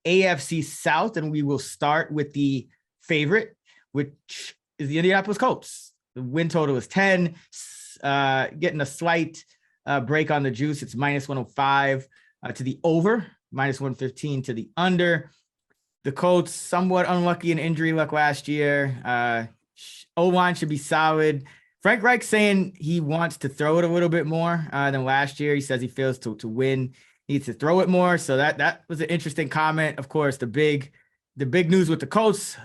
AFC South, and we will start with the favorite, which is the Indianapolis Colts. The win total is 10, getting a slight break on the juice. It's minus 105 to the over, minus 115 to the under. The Colts somewhat unlucky in injury luck last year. O-line should be solid. Frank Reich saying he wants to throw it a little bit more than last year. He says he feels to win, needs to throw it more. So that was an interesting comment. Of course, the big news with the Colts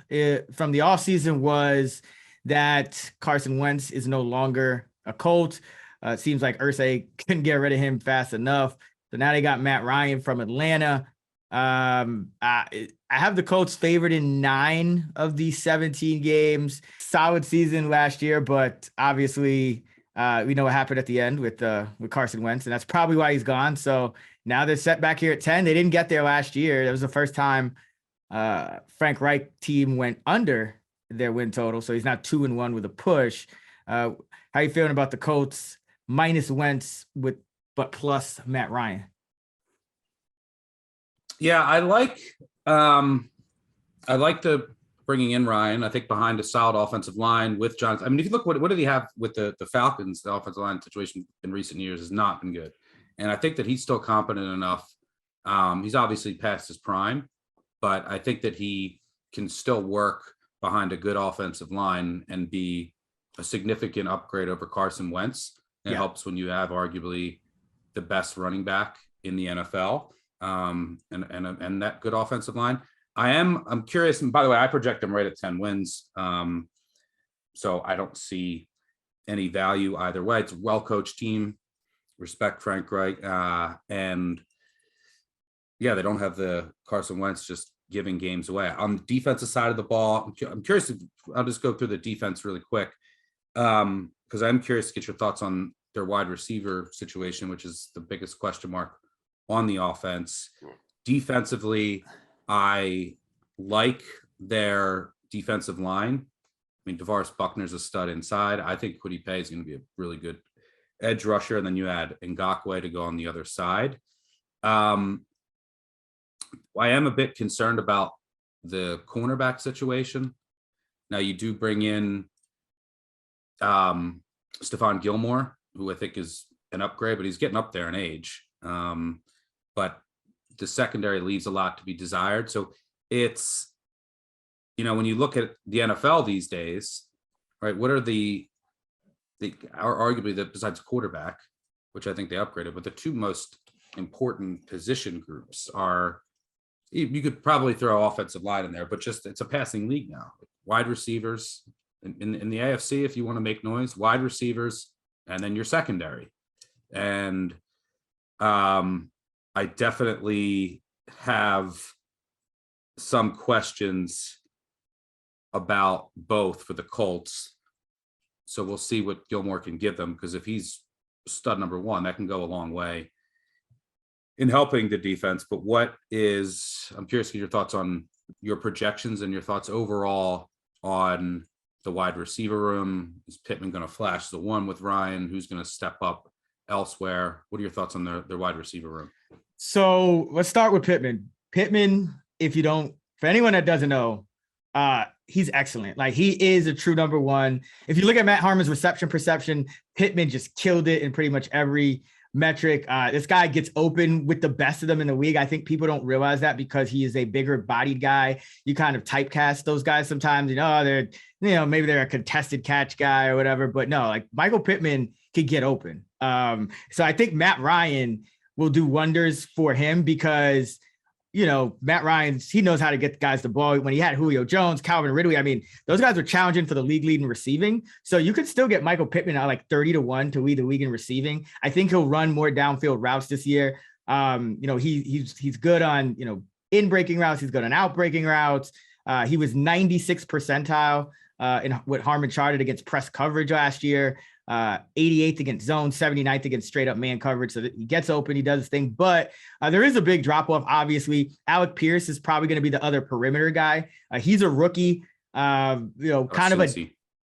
from the offseason was that Carson Wentz is no longer a Colt. It seems like Irsay couldn't get rid of him fast enough. So now they got Matt Ryan from Atlanta. I have the Colts favored in 9 of these 17 games. Solid season last year, but obviously we know what happened at the end with Carson Wentz, and that's probably why he's gone. So now they're set back here at 10. They didn't get there last year. That was the first time Frank Reich team went under their win total. So he's now 2-1 with a push. How are you feeling about the Colts minus Wentz but plus Matt Ryan? Yeah, I like the bringing in Ryan. I think behind a solid offensive line with Johnson. I mean, if you look, what did he have with the Falcons? The offensive line situation in recent years has not been good. And I think that he's still competent enough. He's obviously past his prime, but I think that he can still work behind a good offensive line and be a significant upgrade over Carson Wentz. And it helps when you have arguably the best running back in the NFL. And that good offensive line. I'm curious. And by the way, I project them right at 10 wins. So I don't see any value either way. It's a well-coached team. Respect Frank Reich. And yeah, they don't have the Carson Wentz just giving games away. On the defensive side of the ball, I'm curious. I'll just go through the defense really quick. Because I'm curious to get your thoughts on their wide receiver situation, which is the biggest question mark on the offense. Defensively, I like their defensive line. I mean, DeVaris Buckner's a stud inside. I think Kwity Paye is going to be a really good edge rusher. And then you add Ngakoue to go on the other side. I am a bit concerned about the cornerback situation. Now you do bring in Stephon Gilmore, who I think is an upgrade, but he's getting up there in age. But the secondary leaves a lot to be desired. So it's, when you look at the NFL these days, right, what are arguably besides quarterback, which I think they upgraded, but the two most important position groups are, you could probably throw offensive line in there, but just it's a passing league now. Wide receivers in the AFC, if you want to make noise, wide receivers, and then your secondary. And I definitely have some questions about both for the Colts. So we'll see what Gilmore can give them, because if he's stud number one, that can go a long way in helping the defense. But I'm curious to get your thoughts on your projections and your thoughts overall on the wide receiver room. Is Pittman going to flash the one with Ryan? Who's going to step up elsewhere? What are your thoughts on their wide receiver room? So let's start with Pittman. Pittman, for anyone that doesn't know, he's excellent. Like, he is a true number one. If you look at Matt Harmon's reception perception, Pittman just killed it in pretty much every metric. This guy gets open with the best of them in the league. I think people don't realize that because he is a bigger bodied guy. You kind of typecast those guys sometimes, maybe they're a contested catch guy or whatever, but no, like Michael Pittman could get open. So I think Matt Ryan will do wonders for him because, Matt Ryan, he knows how to get guys the ball. When he had Julio Jones, Calvin Ridley, I mean, those guys were challenging for the league lead in receiving. So you could still get Michael Pittman at like 30-1 to lead the league in receiving. I think he'll run more downfield routes this year. He's good on, in breaking routes. He's good on out breaking routes. He was 96th percentile in what Harmon charted against press coverage last year. 88th against zone, 79th against straight up man coverage. So he gets open, he does his thing, but there is a big drop off. Obviously, Alec Pierce is probably going to be the other perimeter guy. He's he's a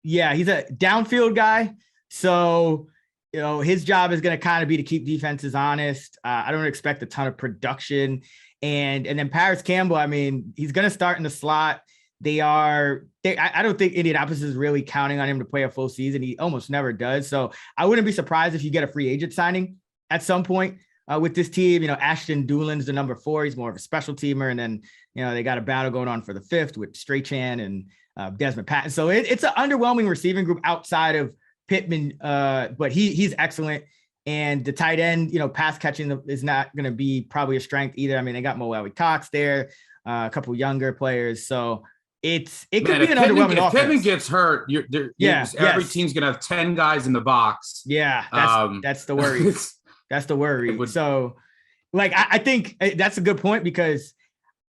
downfield guy. So, his job is going to kind of be to keep defenses honest. I don't expect a ton of production And then Paris Campbell, I mean, he's going to start in the slot. I don't think Indianapolis is really counting on him to play a full season. He almost never does. So I wouldn't be surprised if you get a free agent signing at some point with this team. Ashton Doolin's the number 4. He's more of a special teamer. And then, they got a battle going on for the 5th with Strachan and Desmond Patton. So it's an underwhelming receiving group outside of Pittman, but he's excellent. And the tight end, pass catching is not going to be probably a strength either. I mean, they got Mo Cox there, a couple younger players. So it could be an underwhelming offense. If Pittman gets hurt, every team's going to have 10 guys in the box. Yeah, that's the worry. That's the worry. So, I think that's a good point because,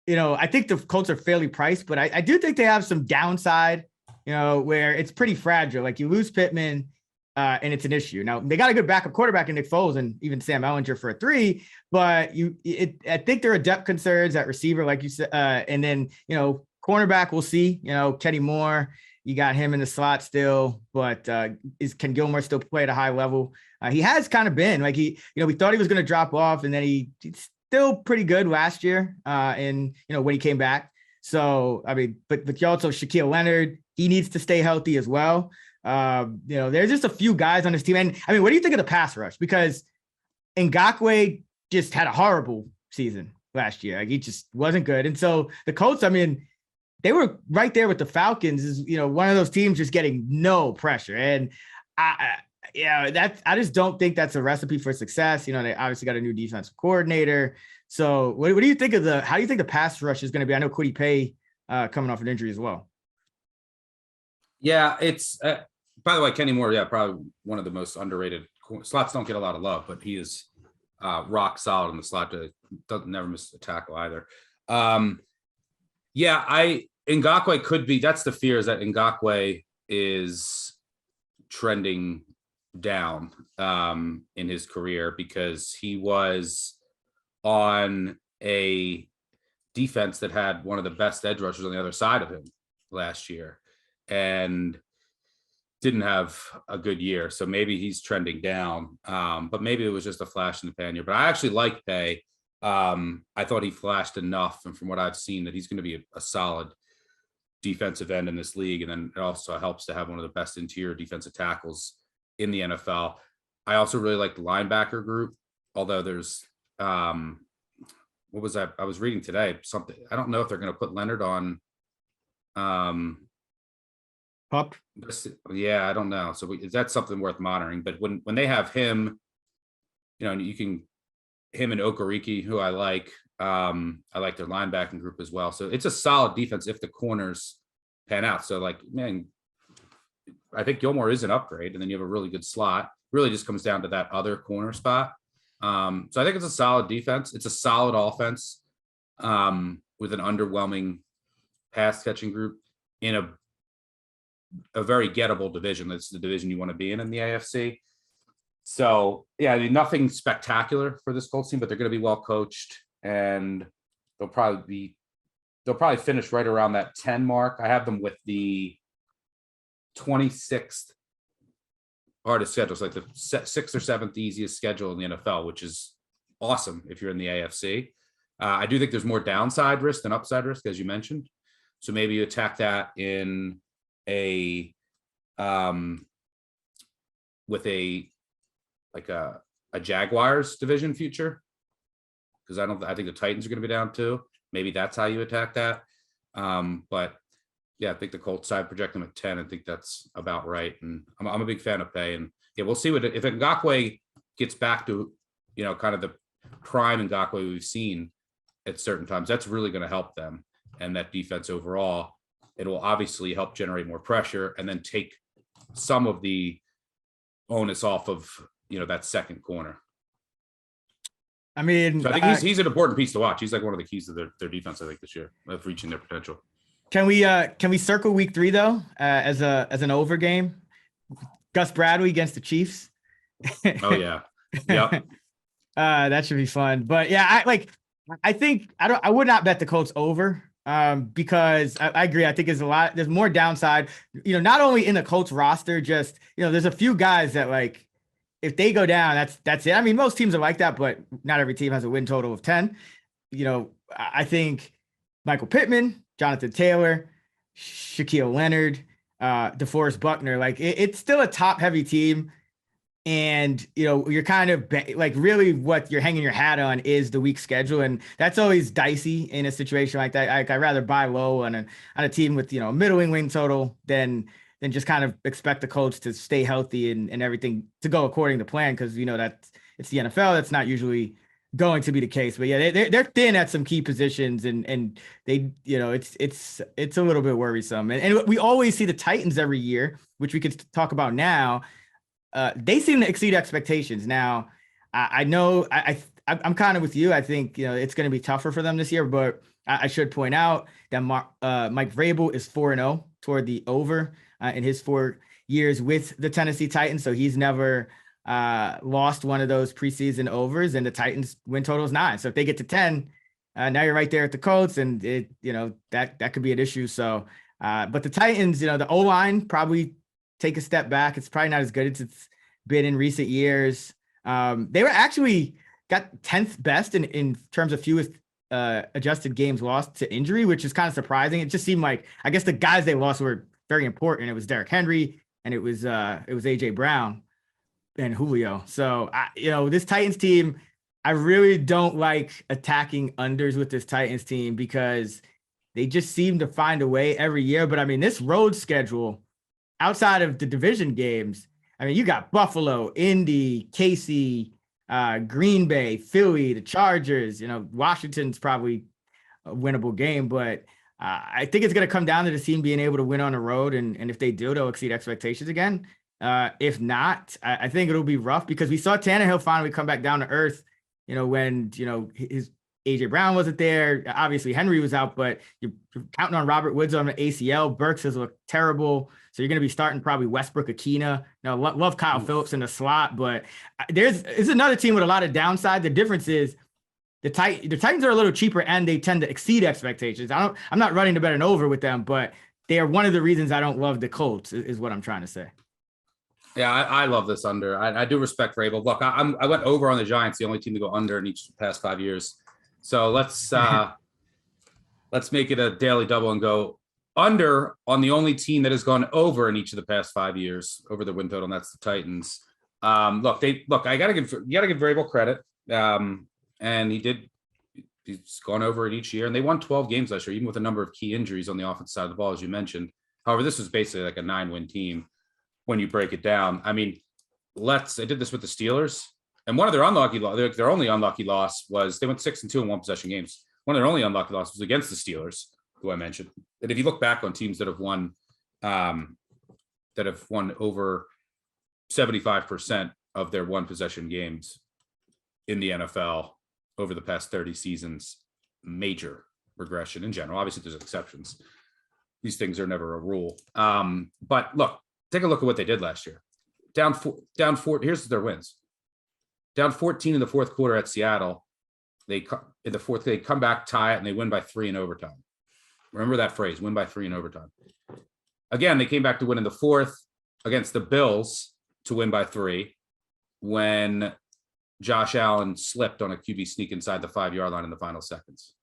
I think the Colts are fairly priced, but I do think they have some downside, where it's pretty fragile. Like you lose Pittman, and it's an issue. Now they got a good backup quarterback in Nick Foles and even Sam Ehlinger for a 3, but I think there are depth concerns at receiver, like you said, and then cornerback we'll see. Kenny Moore, you got him in the slot still, but can Gilmore still play at a high level? He has kind of been we thought he was going to drop off, and then he's still pretty good last year, and when he came back. So I mean, but you also Shaquille Leonard, he needs to stay healthy as well. There's just a few guys on this team. And I mean, what do you think of the pass rush? Because Ngakoue just had a horrible season last year. He just wasn't good. And so the Colts, I mean, they were right there with the Falcons, is, one of those teams just getting no pressure. And I just don't think that's a recipe for success. They obviously got a new defensive coordinator. So what do you think how do you think the pass rush is going to be? I know Kwity Paye coming off an injury as well. Yeah, it's by the way, Kenny Moore, probably one of the most underrated slots. Don't get a lot of love, but he is rock solid in the slot. Doesn't never miss a tackle either. Ngakoue could be. That's the fear, is that Ngakoue is trending down in his career because he was on a defense that had one of the best edge rushers on the other side of him last year and didn't have a good year. So maybe he's trending down, but maybe it was just a flash in the pan year. But I actually like Paye. I thought he flashed enough, and from what I've seen, that he's going to be a solid defensive end in this league. And then it also helps to have one of the best interior defensive tackles in the NFL. I also really like the linebacker group, although there's what was that? I was reading today something. I don't know if they're going to put Leonard on Pup. Yeah, I don't know. So that's something worth monitoring. But when they have him, you can him and Okereke, who I like their linebacking group as well. So it's a solid defense if the corners pan out. So I think Gilmore is an upgrade, and then you have a really good slot. Really just comes down to that other corner spot. So I think it's a solid defense. It's a solid offense with an underwhelming pass catching group in a very gettable division. That's the division you want to be in the AFC. So yeah, I mean, nothing spectacular for this Colts team, but they're going to be well coached, and they'll probably finish right around that 10 mark. I have them with the 26th hardest schedule. It's like the 6th or 7th easiest schedule in the NFL, which is awesome if you're in the AFC. I do think there's more downside risk than upside risk, as you mentioned. So maybe you attack that in with a Jaguars division future, because I think the Titans are going to be down too. Maybe that's how you attack that. But yeah, I think the Colts side project them at 10. I think that's about right. And I'm a big fan of Paye. And yeah, we'll see if Ngakoue gets back to, kind of the prime Ngakoue we've seen at certain times. That's really going to help them and that defense overall. It will obviously help generate more pressure and then take some of the onus off of, that second corner. I mean, so I think he's an important piece to watch. He's like one of the keys to their defense, I think, this year of reaching their potential. Can we circle week 3 though as an over game? Gus Bradley against the Chiefs. Oh yeah, yep. That should be fun. But yeah, I would not bet the Colts over. Because I agree. I think there's more downside, not only in the Colts roster, just, there's a few guys that if they go down, that's it. I mean, most teams are like that, but not every team has a win total of 10. I think Michael Pittman, Jonathan Taylor, Shaquille Leonard, DeForest Buckner, like it's still a top heavy team. And, you're kind of like really what you're hanging your hat on is the weak schedule. And that's always dicey in a situation like that. I'd rather buy low on a team with, a middling win total than just kind of expect the Colts to stay healthy and everything to go according to plan. Cause that it's the NFL. That's not usually going to be the case, but yeah, they're thin at some key positions and they, it's a little bit worrisome. And we always see the Titans every year, which we could talk about now. They seem to exceed expectations. Now, I know I'm kind of with you. I think it's going to be tougher for them this year, but I should point out that Mike Vrabel is 4-0 toward the over in his 4 years with the Tennessee Titans. So he's never lost one of those preseason overs, and the Titans win total is 9. So if they get to 10, now you're right there at the Colts, and that could be an issue. So, but the Titans, the O-line probably take a step back. It's probably not as good as it's been in recent years. They were actually got 10th best in terms of fewest adjusted games lost to injury, which is kind of surprising. It just seemed like, I guess the guys they lost were very important. It was Derrick Henry and it was AJ Brown and Julio. So this Titans team, I really don't like attacking unders with this Titans team because they just seem to find a way every year. But I mean, this road schedule, outside of the division games, I mean, you got Buffalo, Indy, KC, Green Bay, Philly, the Chargers. Washington's probably a winnable game, but I think it's going to come down to the team being able to win on the road. And if they do, they'll exceed expectations again. If not, I think it'll be rough because we saw Tannehill finally come back down to earth, when, his AJ Brown wasn't there. Obviously, Henry was out, but you're counting on Robert Woods on the ACL. Burks has looked terrible. So you're going to be starting probably Westbrook, Akina. Love Kyle Phillips in the slot, but there's another team with a lot of downside. The difference is the Titans are a little cheaper and they tend to exceed expectations. I'm not running to bet an over with them, but they are one of the reasons I don't love the Colts is what I'm trying to say. Yeah, I love this under. I do respect Vrabel. Look, I went over on the Giants, the only team to go under in each past 5 years. So let's make it a daily double and go under on the only team that has gone over in each of the past 5 years over the win total, and that's the Titans. I gotta give Vrabel credit. And he's gone over it each year, and they won 12 games last year, even with a number of key injuries on the offensive side of the ball, as you mentioned. However, this was basically like a 9-win team when you break it down. I mean, I did this with the Steelers, and one of their their only unlucky loss was they went 6-2 in one possession games. One of their only unlucky losses was against the Steelers, who I mentioned. And if you look back on teams that have won over 75% of their one possession games in the NFL over the past 30 seasons, major regression in general. Obviously, there's exceptions. These things are never a rule. But look, take a look at what they did last year. Down four. Here's their wins. Down 14 in the fourth quarter at Seattle. They come back, tie it, and they win by 3 in overtime. Remember that phrase, win by 3 in overtime. Again, they came back to win in the fourth against the Bills to win by 3 when Josh Allen slipped on a QB sneak inside the 5-yard line in the final seconds.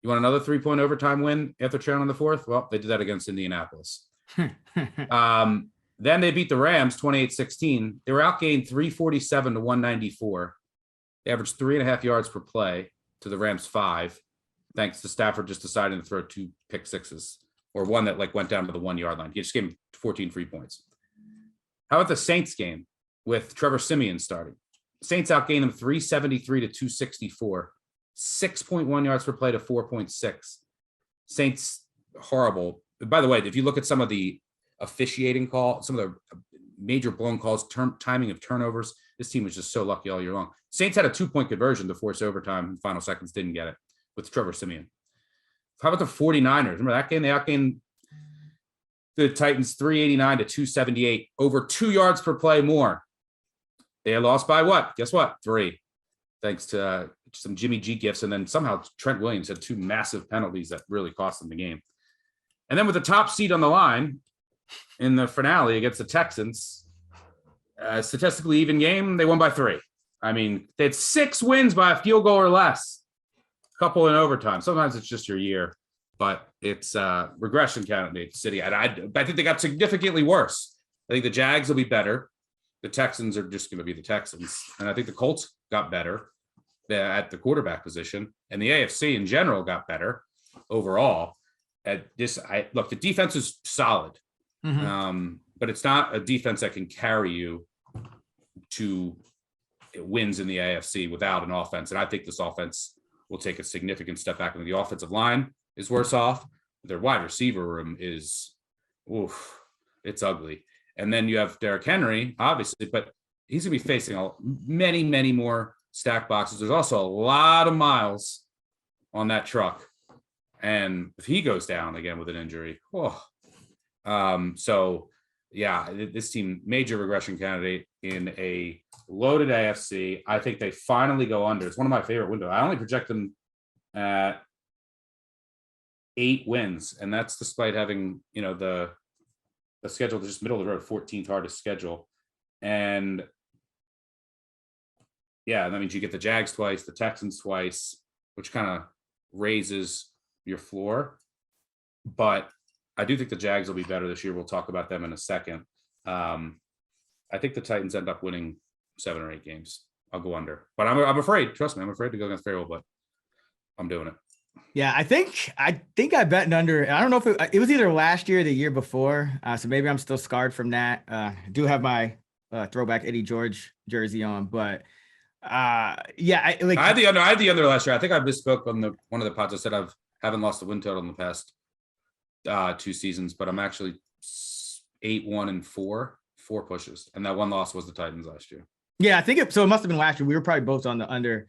You want another 3-point overtime win after trailing in the fourth? Well, they did that against Indianapolis. Then they beat the Rams 28-16. They were outgained 347 to 194. They averaged 3.5 yards per play to the Rams 5, thanks to Stafford just deciding to throw 2 pick sixes, or one that went down to the 1-yard line. He just gave him 14 free points. How about the Saints game with Trevor Siemian starting? Saints outgained them 373 to 264, 6.1 yards per play to 4.6. Saints, horrible. By the way, if you look at some of the officiating call, some of the major blown calls, timing of turnovers, this team was just so lucky all year long. Saints had a 2-point conversion to force overtime in final seconds, didn't get it with Trevor Siemian. How about the 49ers? Remember that game? They outgained the Titans 389 to 278, over 2 yards per play more. They had lost by what? Guess what? 3. Thanks to some Jimmy G gifts. And then somehow Trent Williams had 2 massive penalties that really cost them the game. And then with the top seed on the line in the finale against the Texans, statistically even game, they won by 3. I mean, they had 6 wins by a field goal or less. couple in overtime. Sometimes it's just your year, but it's regression candidate city. And I think they got significantly worse. I think the Jags will be better. The Texans are just going to be the Texans. And I think the Colts got better at the quarterback position. And the AFC in general got better overall. Look, the defense is solid. But it's not a defense that can carry you to wins in the AFC without an offense. And I think this offense will take a significant step back. And the offensive line is worse off. Their wide receiver room is, it's ugly. And then you have Derrick Henry, obviously, but he's going to be facing many, many more stack boxes. There's also a lot of miles on that truck. And if he goes down again with an injury, so yeah, this team, major regression candidate in a loaded AFC. I think they finally go under. It's one of my favorite windows. I only project them at 8 wins, and that's despite having, the schedule just middle of the road, 14th hardest schedule. And yeah, that means you get the Jags twice, the Texans twice, which kind of raises your floor. But I do think the Jags will be better this year. We'll talk about them in a second. I think the Titans end up winning 7 or 8 games. I'll go under, but I'm afraid. Trust me, I'm afraid to go against Farrell, but I'm doing it. Yeah, I think I bet an under. I don't know if it was either last year or the year before. So maybe I'm still scarred from that. I do have my throwback Eddie George jersey on, but yeah, I had the under last year. I think I misspoke on one of the pods. I said haven't lost a win total in the past 2 seasons, but I'm actually 8-1-4 pushes, and that one loss was the Titans last year. Yeah, I think it must have been last year. We were probably both on the under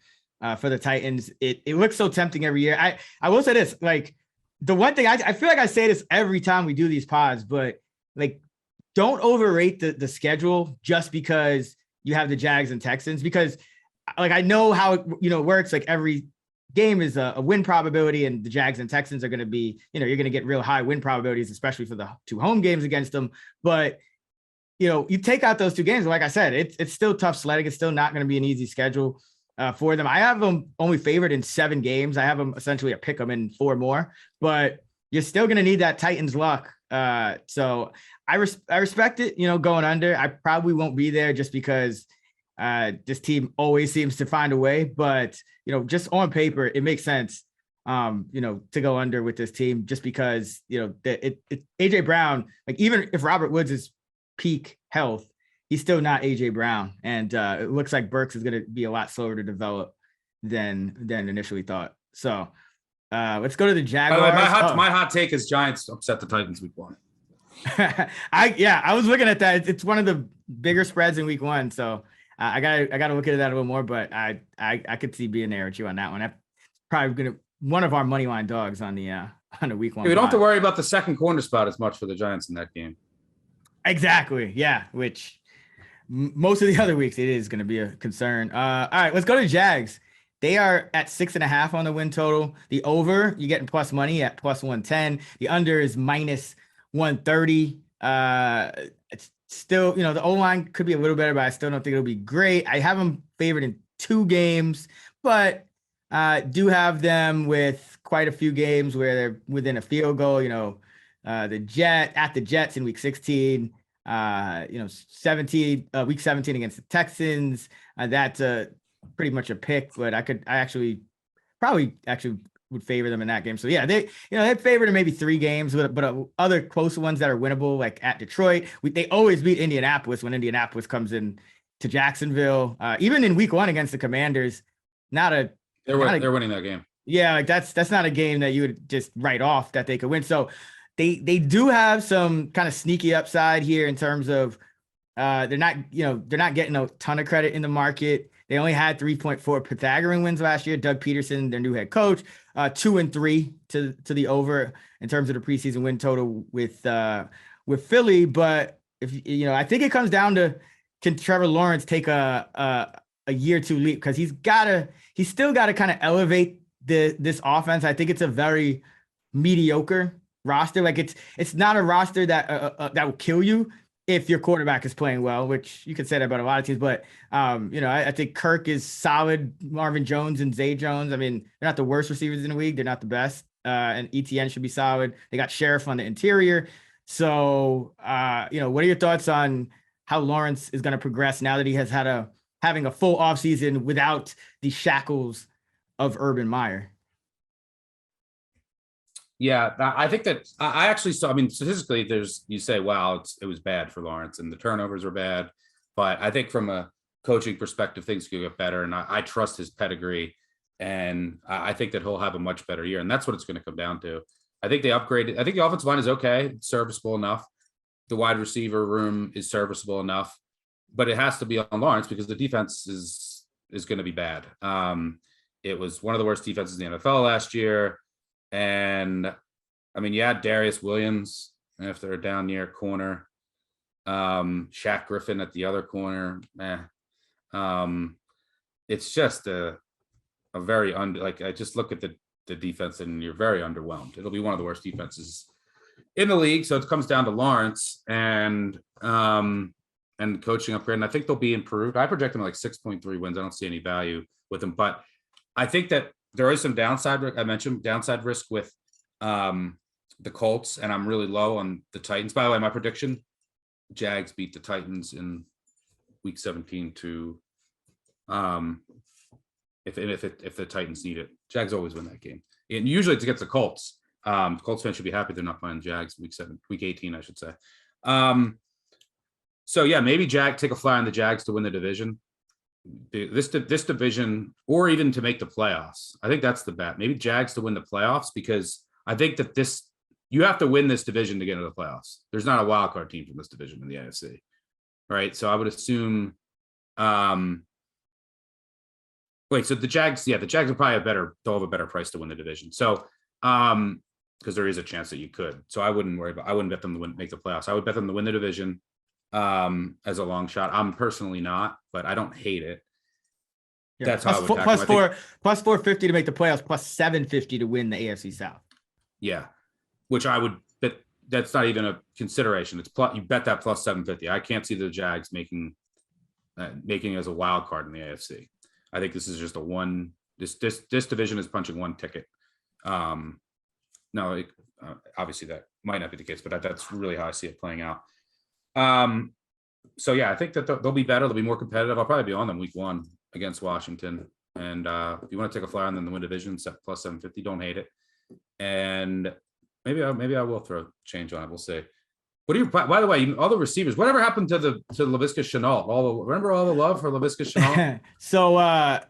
for the Titans. It looks so tempting every year. I will say this, like, the one thing I feel like I say this every time we do these pods, but like, don't overrate the schedule just because you have the Jags and Texans, because like, I know how it works. Like, every game is a win probability, and the Jags and Texans are going to be, you're going to get real high win probabilities, especially for the 2 home games against them. But you take out those 2 games, like I said, it's still tough sledding. It's still not going to be an easy schedule for them. I have them only favored in 7 games. I have them essentially a pick them in 4 more, but you're still going to need that Titans luck. So I respect it, going under. I probably won't be there just because this team always seems to find a way, but just on paper, it makes sense, to go under with this team, just because, AJ Brown, like, even if Robert Woods is peak health, he's still not AJ Brown. And it looks like Burks is going to be a lot slower to develop than initially thought. So let's go to the Jaguars. By the way, my hot take is Giants upset the Titans week 1. I was looking at that. It's one of the bigger spreads in week 1. So I gotta look at that a little more, but I could see being there with you on that one. That's probably one of our money line dogs on the week 1. We don't have to worry about the second corner spot as much for the Giants in that game. Exactly. Yeah. Which most of the other weeks it is going to be a concern. All right, let's go to Jags. They are at 6.5 on the win total. The over, you're getting plus money at plus 110. The under is minus 130. It's still, the O-line could be a little better, but I still don't think it'll be great. I have them favored in 2 games, but do have them with quite a few games where they're within a field goal. The Jets in week 16, 17, week 17 against the Texans. That's pretty much a pick, but I probably would favor them in that game. So yeah, they favored in maybe 3 games, but other close ones that are winnable, like at Detroit. They always beat Indianapolis when Indianapolis comes in to Jacksonville. Even in week 1 against the Commanders, they're winning that game. Yeah, like that's not a game that you would just write off that they could win. So they do have some kind of sneaky upside here in terms of they're not getting a ton of credit in the market. They only had 3.4 Pythagorean wins last year. Doug Peterson, their new head coach, 2-3 to the over in terms of the preseason win total with Philly. But if I think it comes down to, can Trevor Lawrence take a year 2 leap, because he's still got to kind of elevate this offense. I think it's a very mediocre roster. Like, it's not a roster that will kill you, if your quarterback is playing well, which you could say that about a lot of teams, but I think Kirk is solid. Marvin Jones and Zay Jones. I mean, they're not the worst receivers in the league. They're not the best. And ETN should be solid. They got Sheriff on the interior. So, what are your thoughts on how Lawrence is going to progress now that he has having a full offseason without the shackles of Urban Meyer? Yeah, I think that I actually saw. I mean, statistically, you say, wow, it was bad for Lawrence, and the turnovers were bad. But I think from a coaching perspective, things could get better, and I trust his pedigree, and I think that he'll have a much better year, and that's what it's going to come down to. I think they upgraded. I think the offensive line is okay, it's serviceable enough. The wide receiver room is serviceable enough, but it has to be on Lawrence because the defense is going to be bad. It was one of the worst defenses in the NFL last year. And I mean, you had Darius Williams if they're down near corner, Shaq Griffin at the other corner. It's just a very I just look at the defense and you're very underwhelmed. It'll be one of the worst defenses in the league. So it comes down to Lawrence and coaching upgrade. And I think they'll be improved. I project them like 6.3 wins. I don't see any value with them, but I think that there is some downside. I mentioned downside risk with the Colts, and I'm really low on the Titans. By the way, my prediction: Jags beat the Titans in Week 17 to if the Titans need it. Jags always win that game, and usually it's against the Colts. Colts fans should be happy they're not playing Jags Week 18, I should say. So yeah, maybe take a flyer on the Jags to win the division. This division, or even to make the playoffs. I think that's the bet. Maybe Jags to win the playoffs, because I think that you have to win this division to get into the playoffs. There's not a wild card team from this division in the AFC, right? So I would assume. So the Jags, the Jags are probably they'll have a better price to win the division. So because there is a chance that you could. So I wouldn't bet them to make the playoffs. I would bet them to win the division. As a long shot. I'm personally not, but I don't hate it. Yeah. That's how I would plus 450 to make the playoffs, plus 750 to win the AFC South. Yeah, which I would bet. That's not even a consideration. It's plus, you bet that plus 750. I can't see the Jags making as a wild card in the AFC. I think this is just this division is punching one ticket. Obviously that might not be the case, but that's really how I see it playing out. So yeah, I think that they'll be better. They'll be more competitive. I'll probably be on them Week 1 against Washington. And if you want to take a flyer on them, the win division, plus 750, don't hate it. And maybe I will throw change on it. We'll see. By the way, all the receivers, whatever happened to Laviska Shenault? Remember all the love for Laviska Shenault? So I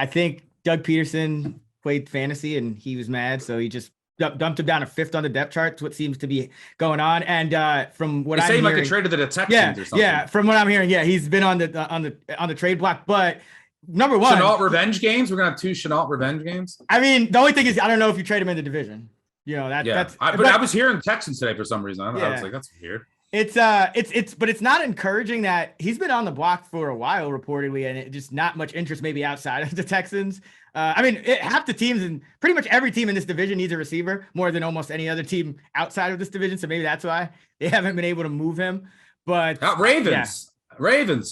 think Doug Peterson played fantasy and he was mad. So he just dumped him down a 5th on the depth chart. It's what seems to be going on. And from what I'm hearing, like a trade to the Texans or something. Yeah, from what I'm hearing, he's been on the trade block. But number one, Shenault revenge games. We're gonna have 2 Shenault revenge games. I mean, the only thing is, I don't know if you trade him in the division. That's. But I was hearing Texans today for some reason. I was like, that's weird. It's not encouraging that he's been on the block for a while reportedly, and just not much interest maybe outside of the Texans. I mean, half the teams and pretty much every team in this division needs a receiver more than almost any other team outside of this division. So maybe that's why they haven't been able to move him. But Ravens,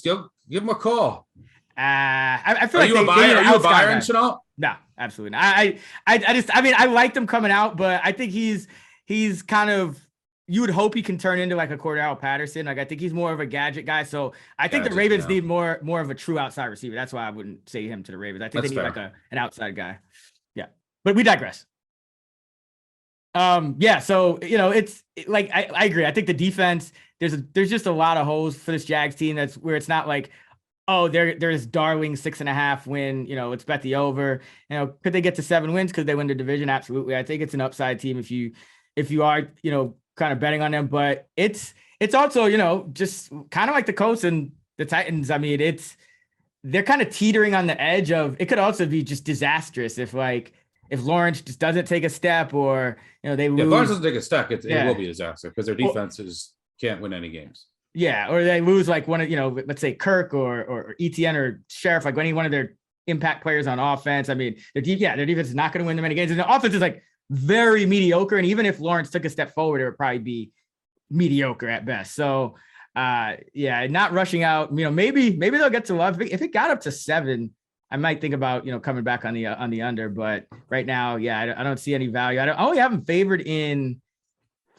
give him a call. I feel are you a buyer in Shenault? No, absolutely not. I liked him coming out, but I think he's kind of. You would hope he can turn into like a Cordell Patterson. Like I think he's more of a gadget guy. So I think the Ravens need more of a true outside receiver. That's why I wouldn't say him to the Ravens. I think they need like an outside guy. Yeah, but we digress. So it's like I agree. I think the defense there's just a lot of holes for this Jags team. That's where it's not like, oh, there's darling 6.5 win. It's bet the over. Could they get to 7 wins? Could they win the division? Absolutely. I think it's an upside team if you are kind of betting on them, but it's also, just kind of like the Colts and the Titans. I mean, they're kind of teetering on the edge of, it could also be just disastrous if Lawrence just doesn't take a step or, they lose. If Lawrence doesn't take a step, it will be a disaster because their defenses can't win any games. Yeah. Or they lose like one of, let's say Kirk or ETN or Sheriff, like any one of their impact players on offense. I mean, their defense is not going to win them many games. And the offense is like very mediocre. And even if Lawrence took a step forward, it would probably be mediocre at best. So Yeah, not rushing out. Maybe they'll get to love. If it got up to 7, I might think about coming back on the under. But right now, yeah, I don't see any value. I only have them favored in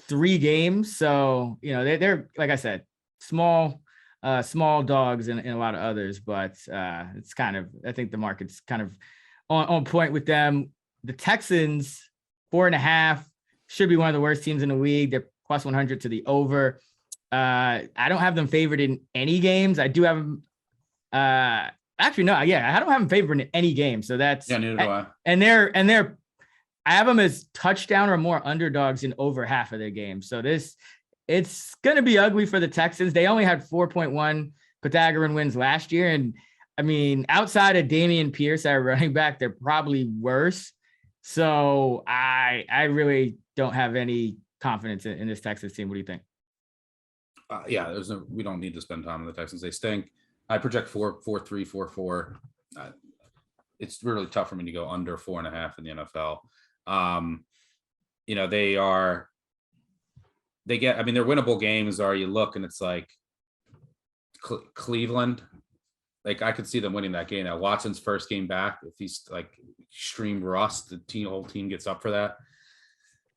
3 games, so they're like I said, small dogs in a lot of others. But it's kind of, I think the market's kind of on point with them. The Texans 4.5 should be one of the worst teams in the league. They're plus 100 to the over. I don't have them favored in any games. I do have them. Actually, no. Yeah, I don't have them favored in any game. So that's, neither do I. And they're I have them as touchdown or more underdogs in over half of their games. So it's going to be ugly for the Texans. They only had 4.1 Pythagorean wins last year. And I mean, outside of Dameon Pierce, our running back, they're probably worse. So I really don't have any confidence in this Texans team. What do you think? Yeah, we don't need to spend time on the Texans. They stink. I project 4-3, 4-4. It's really tough for me to go under 4.5 in the NFL. Their winnable games are, you look and it's like Cleveland. Like, I could see them winning that game. Now, Watson's first game back, if he's like extreme rust, the whole team gets up for that.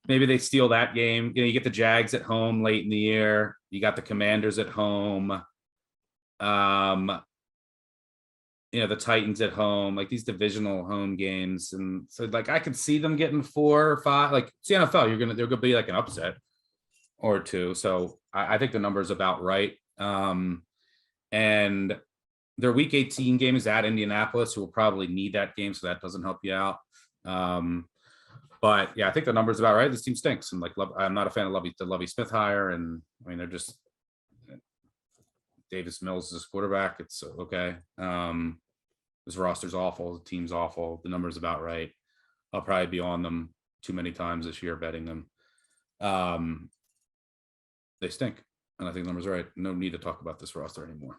Maybe they steal that game. You get the Jags at home late in the year. You got the Commanders at home. The Titans at home, like these divisional home games. And so like, I could see them getting 4 or 5, like it's the NFL, they're going to be like an upset or 2. So I think the number is about right. And their week 18 game is at Indianapolis, who will probably need that game. So that doesn't help you out. But yeah, I think the number is about right. This team stinks. And like, I'm not a fan of the Lovie Smith hire. And I mean, they're just, Davis Mills is quarterback. It's okay. This roster's awful. The team's awful. The number's about right. I'll probably be on them too many times this year betting them. They stink. And I think the number's right. No need to talk about this roster anymore.